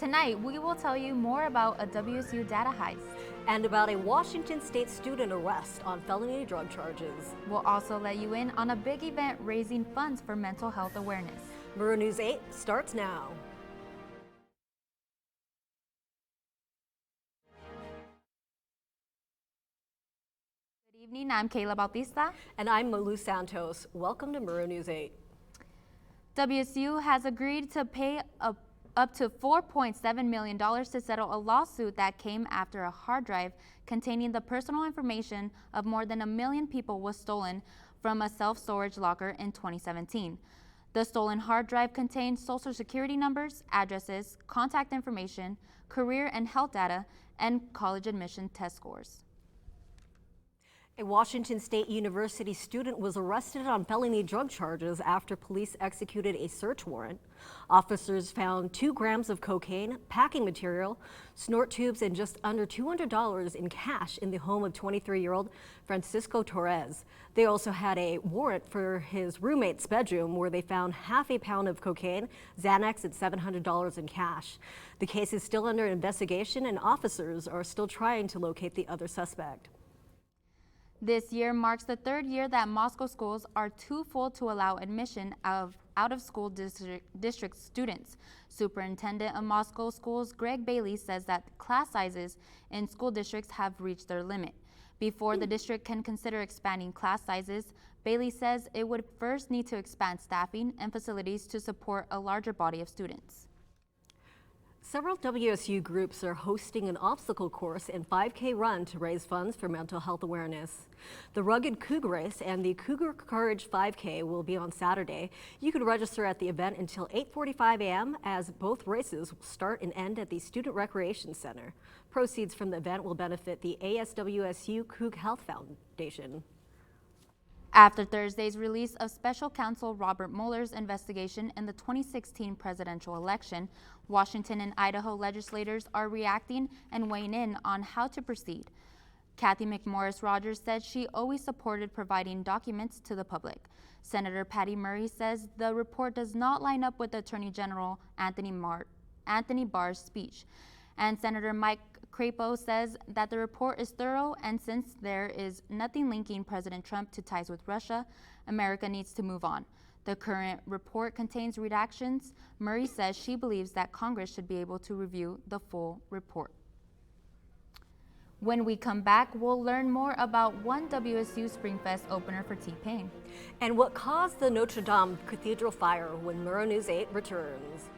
Tonight, we will tell you more about a WSU data heist. And about a Washington State student arrest on felony drug charges. We'll also let you in on a big event raising funds for mental health awareness. Murrow News 8 starts now. Good evening, I'm Kayla Bautista. And I'm Malu Santos. Welcome to Murrow News 8. WSU has agreed to pay up to $4.7 million to settle a lawsuit that came after a hard drive containing the personal information of more than 1 million people was stolen from a self-storage locker in 2017. The stolen hard drive contained social security numbers, addresses, contact information, career and health data, and college admission test scores. A Washington State University student was arrested on felony drug charges after police executed a search warrant. Officers found 2 grams of cocaine, packing material, snort tubes, and just under $200 in cash in the home of 23-year-old Francisco Torres. They also had a warrant for his roommate's bedroom where they found half a pound of cocaine, Xanax, and $700 in cash. The case is still under investigation and officers are still trying to locate the other suspect. This year marks the 3rd year that Moscow schools are too full to allow admission of out-of-school district students. Superintendent of Moscow schools Greg Bailey says that class sizes in school districts have reached their limit. Before the district can consider expanding class sizes, Bailey says it would first need to expand staffing and facilities to support a larger body of students. Several WSU groups are hosting an obstacle course and 5K run to raise funds for mental health awareness. The Rugged Cougar Race and the Cougar Courage 5K will be on Saturday. You can register at the event until 8:45 a.m. as both races will start and end at the Student Recreation Center. Proceeds from the event will benefit the ASWSU Coug Health Foundation. After Thursday's release of Special Counsel Robert Mueller's investigation in the 2016 presidential election, Washington and Idaho legislators are reacting and weighing in on how to proceed. Kathy McMorris Rogers said she always supported providing documents to the public. Senator Patty Murray says the report does not line up with Attorney General Anthony Barr's speech. And Senator Mike Crapo says that the report is thorough, and since there is nothing linking President Trump to ties with Russia, America needs to move on. The current report contains redactions. Murray says she believes that Congress should be able to review the full report. When we come back, we'll learn more about one WSU Springfest opener for T-Pain. And what caused the Notre Dame Cathedral fire when Murrow News 8 returns.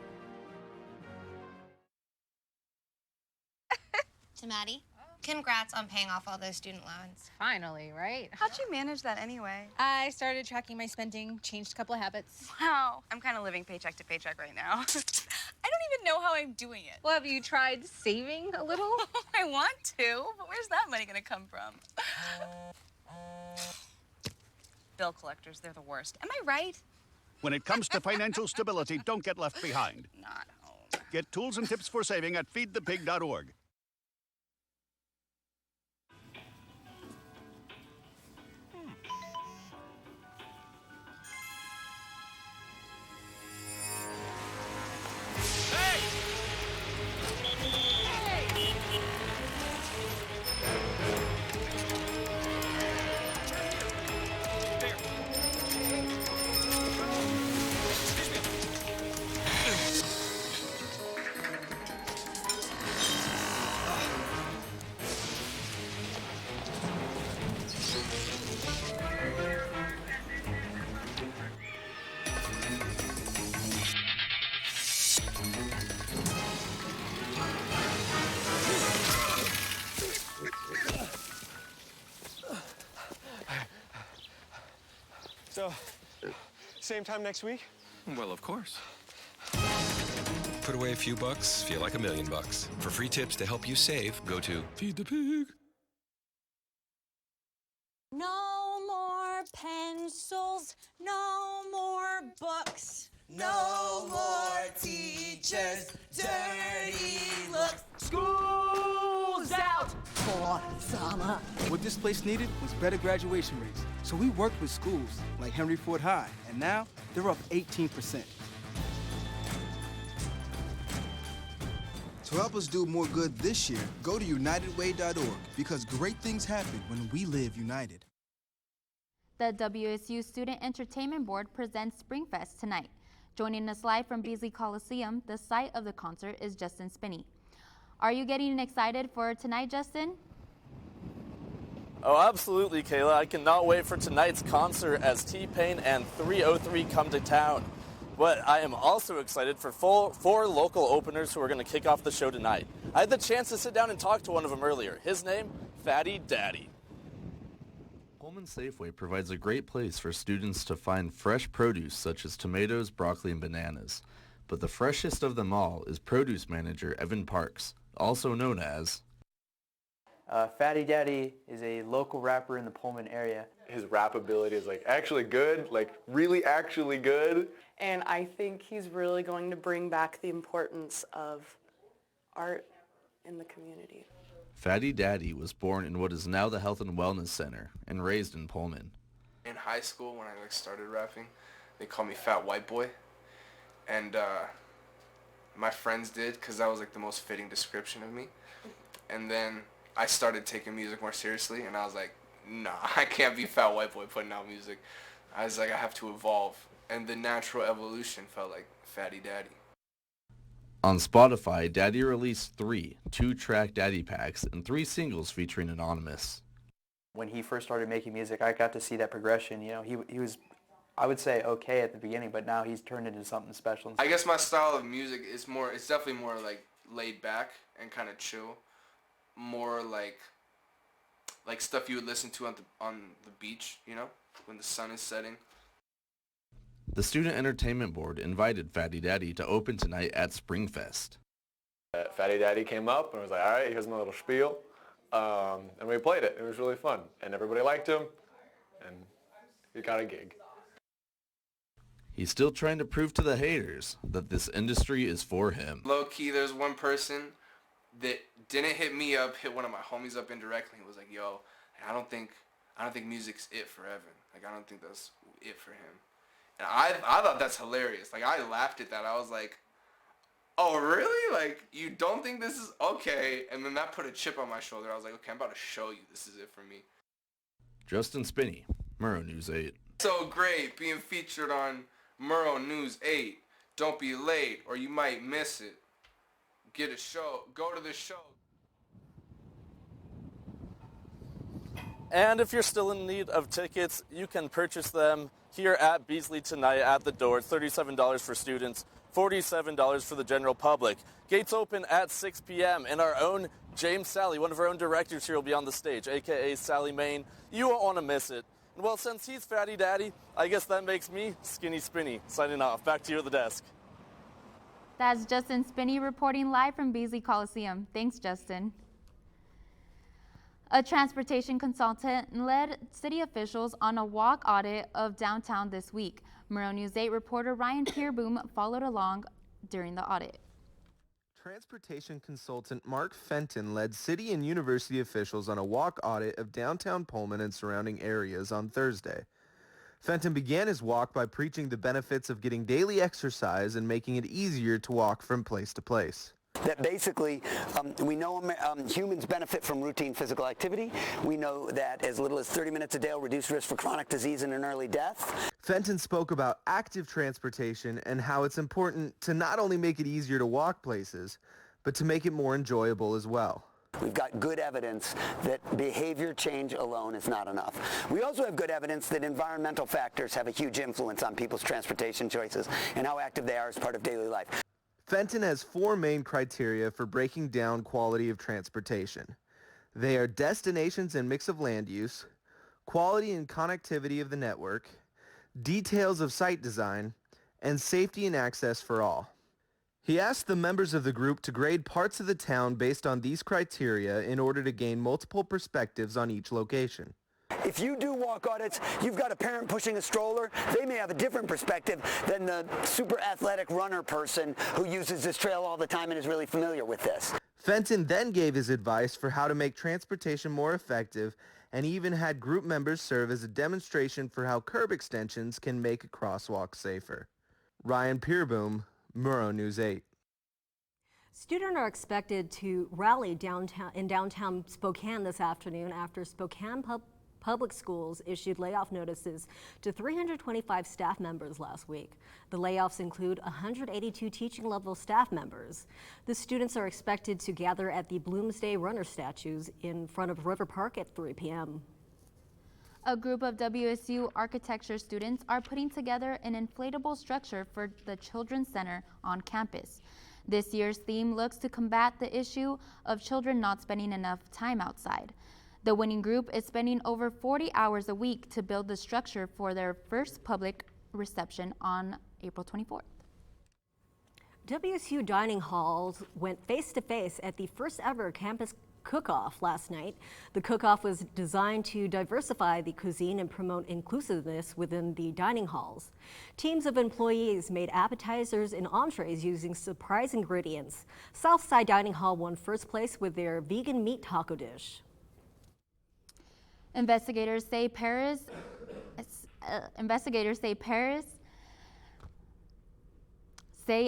To Maddie, congrats on paying off all those student loans. Finally, right? How'd you manage that anyway? I started tracking my spending, changed a couple of habits. Wow, I'm kind of living paycheck to paycheck right now. I don't even know how I'm doing it. Well, have you tried saving a little? I want to, but where's that money gonna come from? Bill collectors, they're the worst. Am I right? When it comes to financial stability, don't get left behind. Not home. Get tools and tips for saving at feedthepig.org. So, same time next week? Well, of course. Put away a few bucks, feel like $1 million. For free tips to help you save, go to Feed the Pig. No more pencils, no more books. No more teachers, dirty looks. School's out for summer. What this place needed was better graduation rates. So we worked with schools like Henry Ford High, and now they're up 18%. So help us do more good this year. Go to unitedway.org because great things happen when we live united. The WSU Student Entertainment Board presents Springfest tonight. Joining us live from Beasley Coliseum, the site of the concert, is Justin Spinney. Are you getting excited for tonight, Justin? Oh, absolutely, Kayla. I cannot wait for tonight's concert as T-Pain and 303 come to town. But I am also excited for four local openers who are going to kick off the show tonight. I had the chance to sit down and talk to one of them earlier. His name, Fatty Daddy. Pullman Safeway provides a great place for students to find fresh produce such as tomatoes, broccoli, and bananas. But the freshest of them all is produce manager Evan Parks, also known as... Fatty Daddy is a local rapper in the Pullman area. His rap ability is actually good, really actually good. And I think he's really going to bring back the importance of art in the community. Fatty Daddy was born in what is now the Health and Wellness Center and raised in Pullman. In high school, when I started rapping, they called me Fat White Boy. And my friends did because that was the most fitting description of me. And then I started taking music more seriously, and I was like, nah, I can't be Fat White Boy putting out music. I was like, I have to evolve. And the natural evolution felt like Fatty Daddy. On Spotify, Daddy released 3 2-track Daddy packs and 3 singles featuring Anonymous. When he first started making music, I got to see that progression. He was, I would say, okay at the beginning, but now he's turned into something special. I guess my style of music is it's definitely more laid back and kind of chill. More like stuff you would listen to on the beach, when the sun is setting. The Student Entertainment Board invited Fatty Daddy to open tonight at Springfest. Fatty Daddy came up and was like, all right, here's my little spiel. And we played it. It was really fun. And everybody liked him. And he got a gig. He's still trying to prove to the haters that this industry is for him. Low-key, there's one person that didn't hit me up, hit one of my homies up indirectly. He was like, yo, I don't think music's it for Evan. I don't think that's it for him. And I thought that's hilarious. I laughed at that. I was like, oh, really? You don't think this is okay? And then that put a chip on my shoulder. I was like, okay, I'm about to show you this is it for me. Justin Spinney, Murrow News 8. So great being featured on Murrow News 8. Don't be late or you might miss it. Get a show. Go to the show. And if you're still in need of tickets, you can purchase them here at Beasley tonight at the door. $37 for students, $47 for the general public. Gates open at 6 p.m. and our own James Sally, one of our own directors here, will be on the stage, a.k.a. Sally Main. You won't want to miss it. And well, since he's Fatty Daddy, I guess that makes me Skinny Spinney. Signing off. Back to you at the desk. That's Justin Spinney reporting live from Beasley Coliseum. Thanks, Justin. A transportation consultant led city officials on a walk audit of downtown this week. Murrow News 8 reporter Ryan Peerboom followed along during the audit. Transportation consultant Mark Fenton led city and university officials on a walk audit of downtown Pullman and surrounding areas on Thursday. Fenton began his walk by preaching the benefits of getting daily exercise and making it easier to walk from place to place. That basically, we know humans benefit from routine physical activity. We know that as little as 30 minutes a day will reduce risk for chronic disease and an early death. Fenton spoke about active transportation and how it's important to not only make it easier to walk places, but to make it more enjoyable as well. We've got good evidence that behavior change alone is not enough. We also have good evidence that environmental factors have a huge influence on people's transportation choices and how active they are as part of daily life. Fenton has 4 main criteria for breaking down quality of transportation. They are destinations and mix of land use, quality and connectivity of the network, details of site design, and safety and access for all. He asked the members of the group to grade parts of the town based on these criteria in order to gain multiple perspectives on each location. If you do walk audits, you've got a parent pushing a stroller, they may have a different perspective than the super athletic runner person who uses this trail all the time and is really familiar with this. Fenton then gave his advice for how to make transportation more effective and even had group members serve as a demonstration for how curb extensions can make a crosswalk safer. Ryan Peerboom, Murrow News 8. Students are expected to rally in downtown Spokane this afternoon after Spokane Public Schools issued layoff notices to 325 staff members last week. The layoffs include 182 teaching level staff members. The students are expected to gather at the Bloomsday Runner statues in front of River Park at 3 p.m. A group of WSU architecture students are putting together an inflatable structure for the Children's Center on campus. This year's theme looks to combat the issue of children not spending enough time outside. The winning group is spending over 40 hours a week to build the structure for their first public reception on April 24th. WSU dining halls went face-to-face at the first ever campus cook-off last night. The cook-off was designed to diversify the cuisine and promote inclusiveness within the dining halls. Teams of employees made appetizers and entrees using surprise ingredients. Southside Dining Hall won first place with their vegan meat taco dish. Investigators say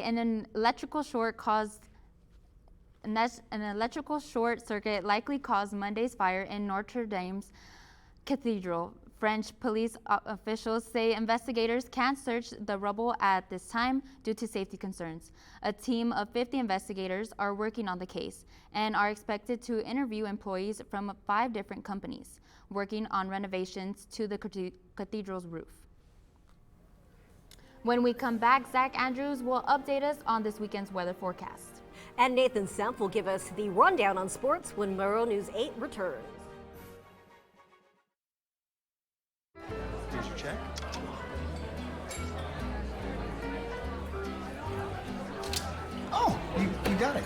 an electrical short circuit likely caused Monday's fire in Notre Dame's Cathedral. French police officials say investigators can't search the rubble at this time due to safety concerns. A team of 50 investigators are working on the case and are expected to interview employees from 5 different companies working on renovations to the cathedral's roof. When we come back, Zach Andrews will update us on this weekend's weather forecast. And Nathan Semp will give us the rundown on sports when Murrow News 8 returns. Here's your check. Oh, you got it.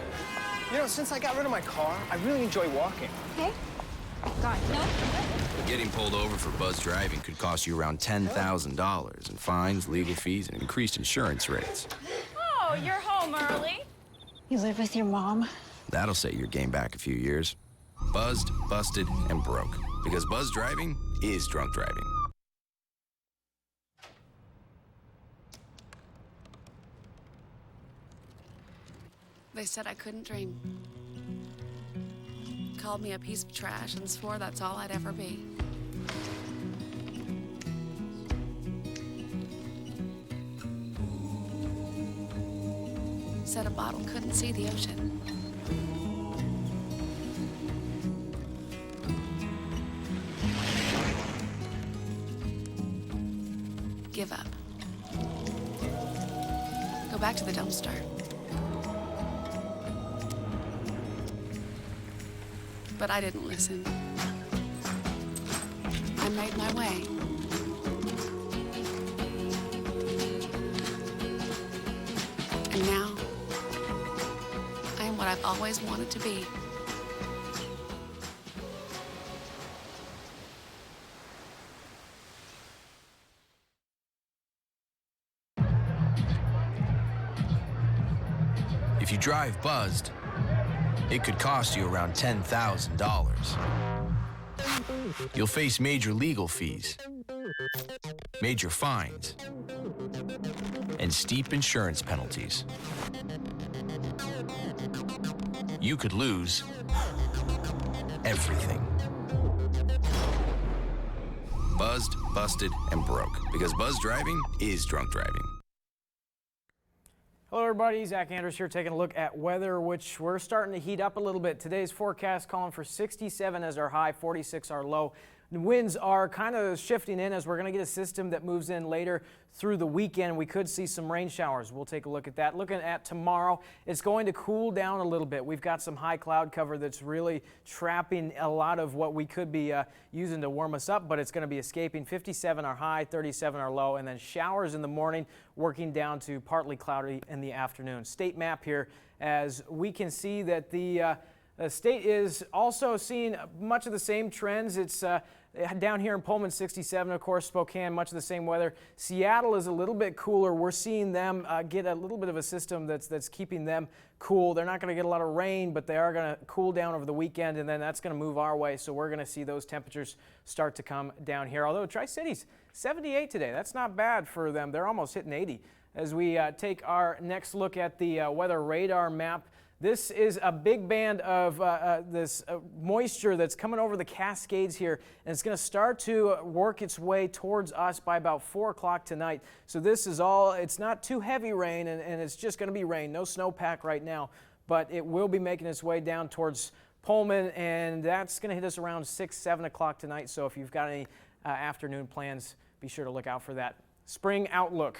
You know, since I got rid of my car, I really enjoy walking. Okay. Got it. No. Getting pulled over for buzz driving could cost you around $10,000 in fines, legal fees, and increased insurance rates. Oh, you're home early. You live with your mom? That'll set your game back a few years. Buzzed, busted, and broke. Because buzz driving is drunk driving. They said I couldn't dream. Called me a piece of trash and swore that's all I'd ever be. Said a bottle couldn't see the ocean. Give up. Go back to the dumpster. But I didn't listen. I made my way. And now, I am what I've always wanted to be. If you drive buzzed, it could cost you around $10,000. You'll face major legal fees, major fines, and steep insurance penalties. You could lose everything. Buzzed, busted, and broke. Because buzz driving is drunk driving. Hello everybody, Zach Andrews here taking a look at weather, which we're starting to heat up a little bit. Today's forecast calling for 67 as our high, 46 our low. The winds are kind of shifting in as we're going to get a system that moves in later through the weekend. We could see some rain showers. We'll take a look at that. Looking at tomorrow, it's going to cool down a little bit. We've got some high cloud cover that's really trapping a lot of what we could be using to warm us up, but it's going to be escaping. 57 our high, 37 our low, and then showers in the morning, working down to partly cloudy in the afternoon. State map here, as we can see that the state is also seeing much of the same trends. It's down here in Pullman, 67, of course, Spokane, much of the same weather. Seattle is a little bit cooler. We're seeing them get a little bit of a system that's keeping them cool. They're not going to get a lot of rain, but they are going to cool down over the weekend, and then that's going to move our way. So we're going to see those temperatures start to come down here. Although Tri-Cities, 78 today. That's not bad for them. They're almost hitting 80. As we take our next look at the weather radar map, This is a big band of this moisture that's coming over the Cascades here, and it's going to start to work its way towards us by about 4 o'clock tonight. So this is all, it's not too heavy rain, and it's just going to be rain, no snowpack right now, but it will be making its way down towards Pullman, and that's going to hit us around 6, 7 o'clock tonight. So if you've got any afternoon plans, be sure to look out for that. Spring outlook.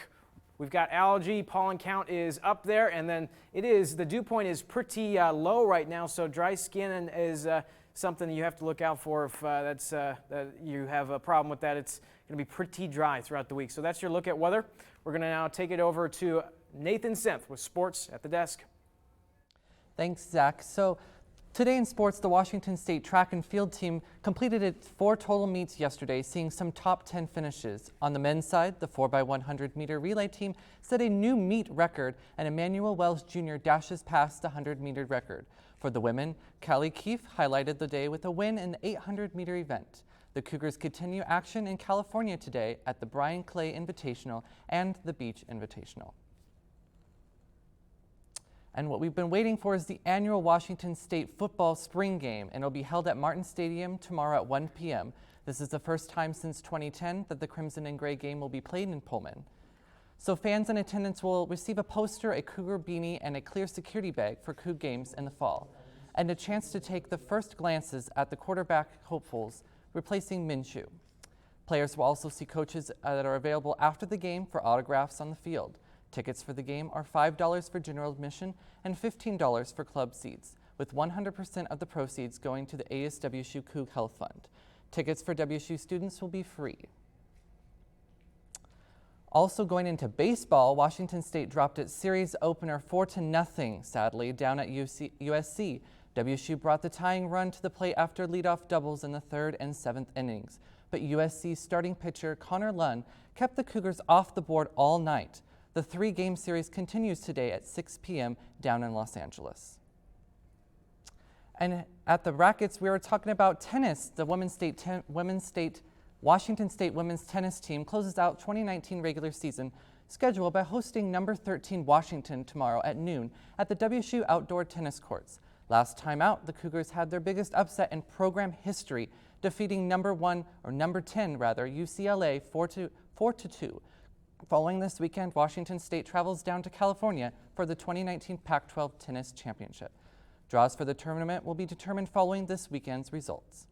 We've got algae, pollen count is up there, and then the dew point is pretty low right now, so dry skin is something you have to look out for if you have a problem with that. It's going to be pretty dry throughout the week. So that's your look at weather. We're going to now take it over to Nathan Senth with sports at the desk. Thanks, Zach. So today in sports, the Washington State track and field team completed its 4 total meets yesterday, seeing some top 10 finishes. On the men's side, the 4x100 meter relay team set a new meet record, and Emmanuel Wells Jr. dashes past the 100 meter record. For the women, Callie Keefe highlighted the day with a win in the 800 meter event. The Cougars continue action in California today at the Brian Clay Invitational and the Beach Invitational. And what we've been waiting for is the annual Washington State football spring game, and it'll be held at Martin Stadium tomorrow at 1 p.m. This is the first time since 2010 that the Crimson and Gray game will be played in Pullman. So fans in attendance will receive a poster, a Cougar beanie, and a clear security bag for Coug games in the fall, and a chance to take the first glances at the quarterback hopefuls replacing Minshew. Players will also see coaches that are available after the game for autographs on the field. Tickets for the game are $5 for general admission and $15 for club seats, with 100% of the proceeds going to the ASWSU Coug Health Fund. Tickets for WSU students will be free. Also going into baseball, Washington State dropped its series opener 4-0, sadly, down at USC. WSU brought the tying run to the plate after leadoff doubles in the 3rd and 7th innings, but USC's starting pitcher Connor Lunn kept the Cougars off the board all night. The 3-game series continues today at 6 p.m. down in Los Angeles. And at the brackets, we were talking about tennis. The Washington State women's tennis team closes out 2019 regular season schedule by hosting number 13 Washington tomorrow at noon at the WSU outdoor tennis courts. Last time out, the Cougars had their biggest upset in program history, defeating number 10 UCLA 4-2. Following this weekend, Washington State travels down to California for the 2019 Pac-12 Tennis Championship. Draws for the tournament will be determined following this weekend's results.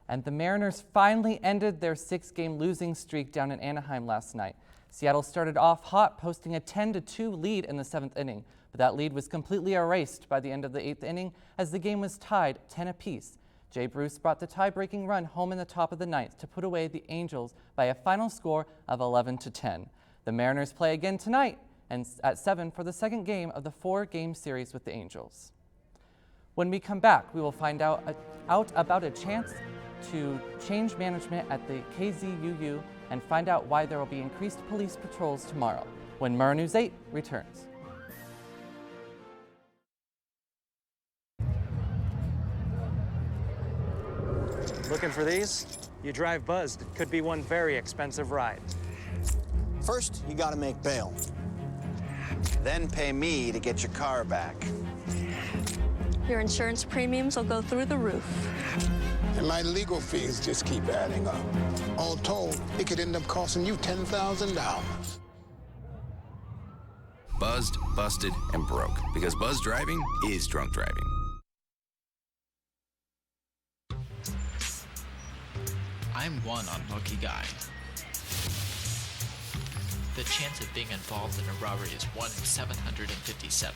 And the Mariners finally ended their 6-game losing streak down in Anaheim last night. Seattle started off hot, posting a 10-2 lead in the 7th inning, but that lead was completely erased by the end of the 8th inning as the game was tied 10 apiece. Jay Bruce brought the tie-breaking run home in the top of the 9th to put away the Angels by a final score of 11-10. The Mariners play again tonight and at 7 for the second game of the 4-game series with the Angels. When we come back, we will find out about a chance to change management at the KZUU and find out why there will be increased police patrols tomorrow when Murrow News 8 returns. Looking for these? You drive buzzed. It could be one very expensive ride. First, you gotta make bail. Then pay me to get your car back. Your insurance premiums will go through the roof. And my legal fees just keep adding up. All told, it could end up costing you $10,000. Buzzed, busted, and broke. Because buzz driving is drunk driving. I'm one unlucky guy. The chance of being involved in a robbery is 1 in 757.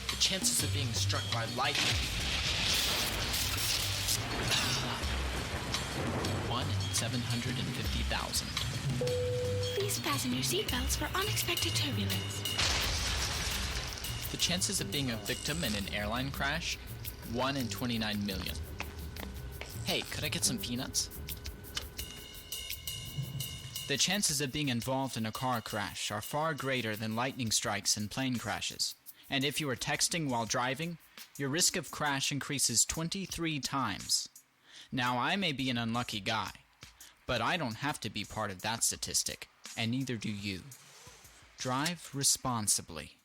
The chances of being struck by lightning. 1 in 750,000. Please fasten your seatbelts for unexpected turbulence. The chances of being a victim in an airline crash? 1 in 29 million. Hey, could I get some peanuts? The chances of being involved in a car crash are far greater than lightning strikes and plane crashes. And if you are texting while driving, your risk of crash increases 23 times. Now, I may be an unlucky guy, but I don't have to be part of that statistic, and neither do you. Drive responsibly.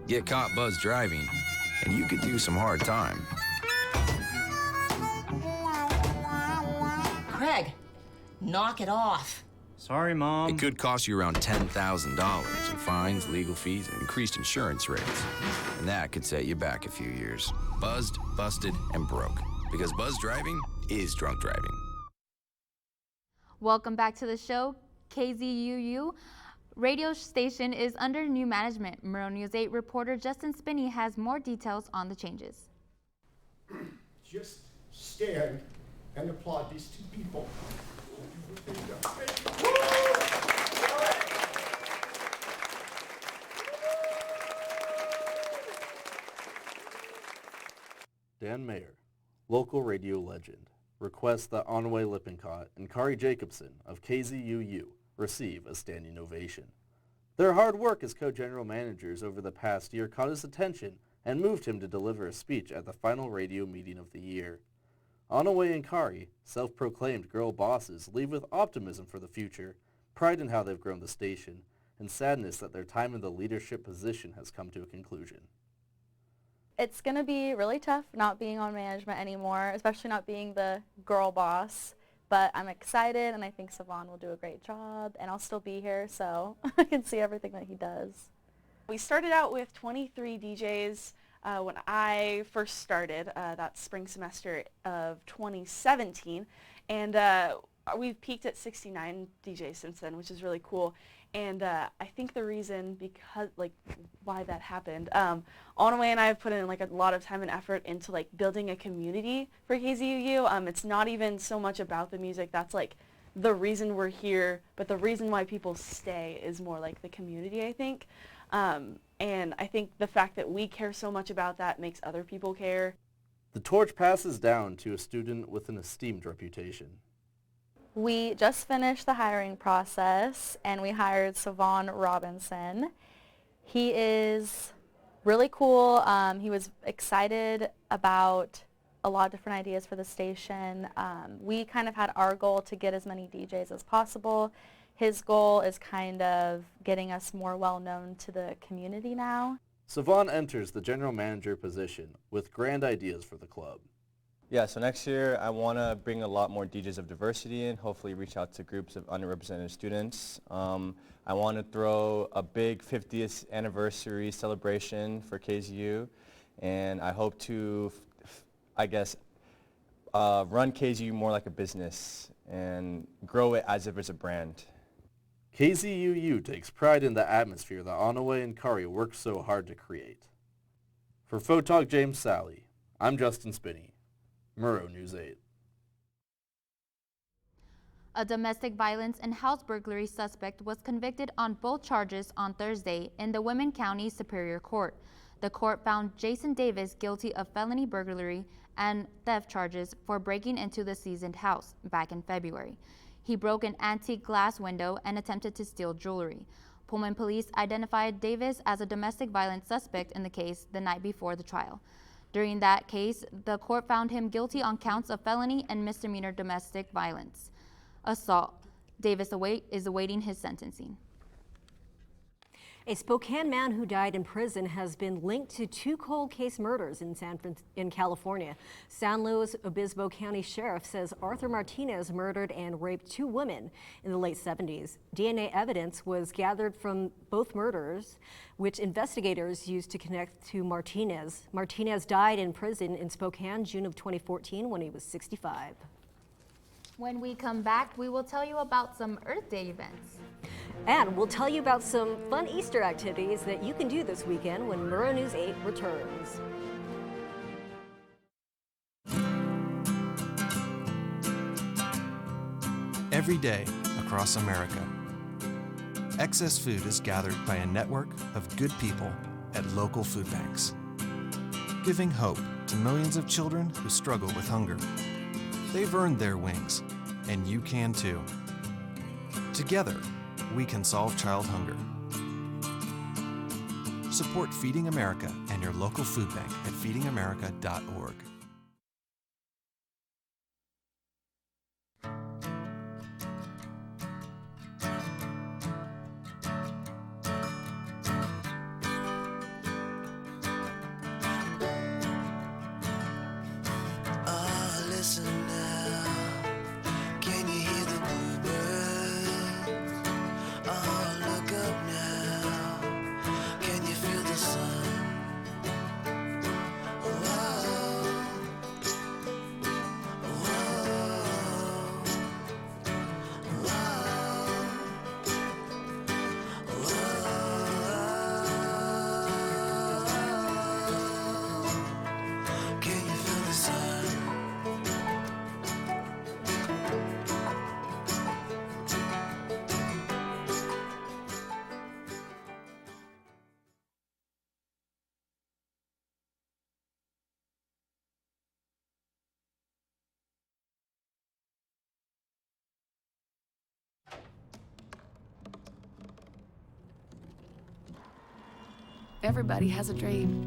Get caught buzzed driving, and you could do some hard time. Craig, knock it off. Sorry, Mom. It could cost you around $10,000 in fines, legal fees, and increased insurance rates. And that could set you back a few years. Buzzed, busted, and broke. Because buzz driving is drunk driving. Welcome back to the show. KZUU radio station is under new management. Murrow News 8 reporter Justin Spinney has more details on the changes. Just stand and applaud these two people. Dan Mayer, local radio legend, requests that Onaway Lippincott and Kari Jacobson of KZUU receive a standing ovation. Their hard work as co-general managers over the past year caught his attention and moved him to deliver a speech at the final radio meeting of the year. Onaway and Kari, self-proclaimed girl bosses, leave with optimism for the future, pride in how they've grown the station, and sadness that their time in the leadership position has come to a conclusion. It's going to be really tough not being on management anymore, especially not being the girl boss. But I'm excited, and I think Savon will do a great job, and I'll still be here, so I can see everything that he does. We started out with 23 DJs when I first started that spring semester of 2017, and we've peaked at 69 DJs since then, which is really cool. And I think the reason why that happened, Onaway and I have put in a lot of time and effort into building a community for KZUU. It's not even so much about the music. That's the reason we're here, but the reason why people stay is more the community, I think. And I think the fact that we care so much about that makes other people care. The torch passes down to a student with an esteemed reputation. We just finished the hiring process, and we hired Savon Robinson. He is really cool. He was excited about a lot of different ideas for the station. We kind of had our goal to get as many DJs as possible. His goal is kind of getting us more well-known to the community now. Savon enters the general manager position with grand ideas for the club. Yeah, so next year I want to bring a lot more DJs of diversity in, hopefully reach out to groups of underrepresented students. I want to throw a big 50th anniversary celebration for KZU, and I hope to, run KZU more like a business and grow it as if it's a brand. KZUU takes pride in the atmosphere that Onaway and Kari worked so hard to create. For Photog James Sally, I'm Justin Spinney. Murrow News 8. A domestic violence and house burglary suspect was convicted on both charges on Thursday in the Windham County Superior Court. The court found Jason Davis guilty of felony burglary and theft charges for breaking into the seasoned house back in February. He broke an antique glass window and attempted to steal jewelry. Pullman police identified Davis as a domestic violence suspect in the case the night before the trial. During that case, the court found him guilty on counts of felony and misdemeanor domestic violence assault. Davis is awaiting his sentencing. A Spokane man who died in prison has been linked to two cold case murders in California. San Luis Obispo County Sheriff says Arthur Martinez murdered and raped two women in the late 70s. DNA evidence was gathered from both murders, which investigators used to connect to Martinez. Martinez died in prison in Spokane, June of 2014, when he was 65. When we come back, we will tell you about some Earth Day events. And we'll tell you about some fun Easter activities that you can do this weekend when Murrow News 8 returns. Every day across America, excess food is gathered by a network of good people at local food banks, giving hope to millions of children who struggle with hunger. They've earned their wings, and you can too. Together, we can solve child hunger. Support Feeding America and your local food bank at feedingamerica.org. Everybody has a dream.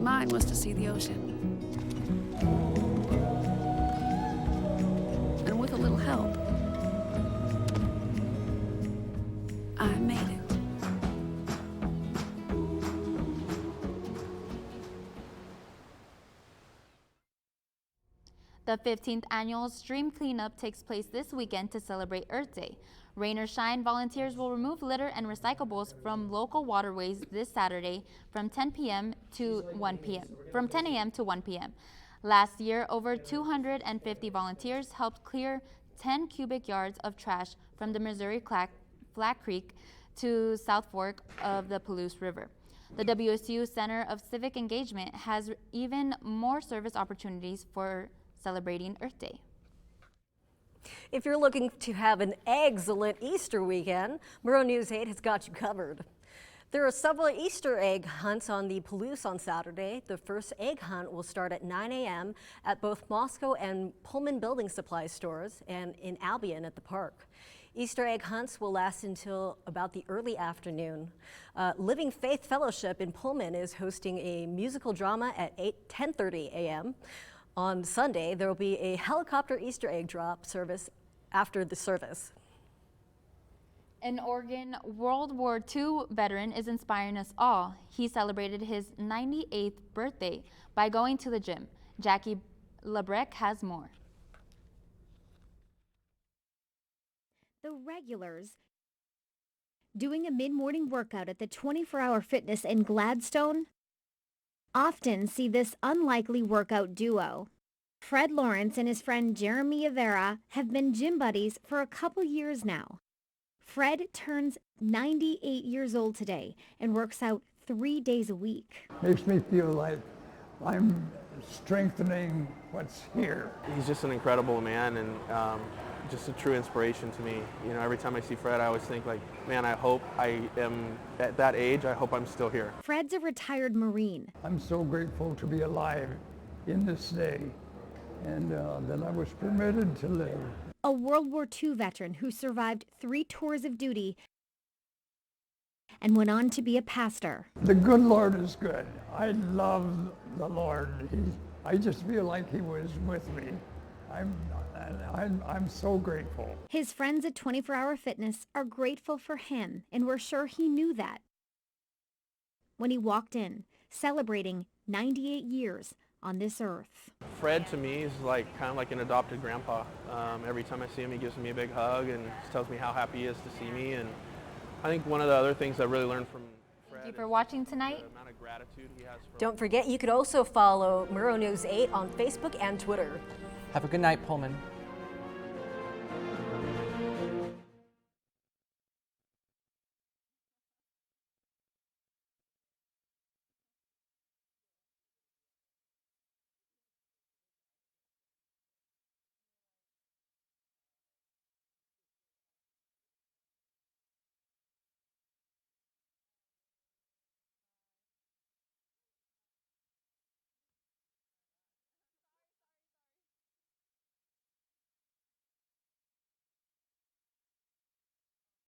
Mine was to see the ocean. And with a little help, I made it. The 15th annual Stream Cleanup takes place this weekend to celebrate Earth Day. Rain or shine, volunteers will remove litter and recyclables from local waterways this Saturday from 10 a.m. to 1 p.m. Last year, over 250 volunteers helped clear 10 cubic yards of trash from the Missouri Flat Creek to South Fork of the Palouse River. The WSU Center of Civic Engagement has even more service opportunities for celebrating Earth Day. If you're looking to have an excellent Easter weekend, Murrow News 8 has got you covered. There are several Easter egg hunts on the Palouse on Saturday. The first egg hunt will start at 9 a.m. at both Moscow and Pullman building supply stores and in Albion at the park. Easter egg hunts will last until about the early afternoon. Living Faith Fellowship in Pullman is hosting a musical drama at 10:30 a.m. On Sunday, there will be a helicopter Easter egg drop service after the service. An Oregon World War II veteran is inspiring us all. He celebrated his 98th birthday by going to the gym. Jackie Lebrec has more. The regulars doing a mid-morning workout at the 24-Hour Fitness in Gladstone often see this unlikely workout duo. Fred Lawrence and his friend Jeremy Avera have been gym buddies for a couple years now. Fred turns 98 years old today and works out 3 days a week. Makes me feel like I'm strengthening what's here. He's just an incredible man and just a true inspiration to me. You know, every time I see Fred, I always think like, man, I hope I am at that age, I hope I'm still here. Fred's a retired Marine. I'm so grateful to be alive in this day and that I was permitted to live. A World War II veteran who survived 3 tours of duty and went on to be a pastor. The good Lord is good. I love the Lord. I just feel like he was with me. I'm so grateful. His friends at 24-Hour Fitness are grateful for him, and we're sure he knew that when he walked in, celebrating 98 years on this earth. Fred to me is like kind of like an adopted grandpa. Every time I see him, he gives me a big hug and just tells me how happy he is to see me. And I think one of the other things I really learned from Fred Thank you for watching tonight. the amount of gratitude he has for Don't forget, you could also follow Murrow News 8 on Facebook and Twitter. Have a good night, Pullman.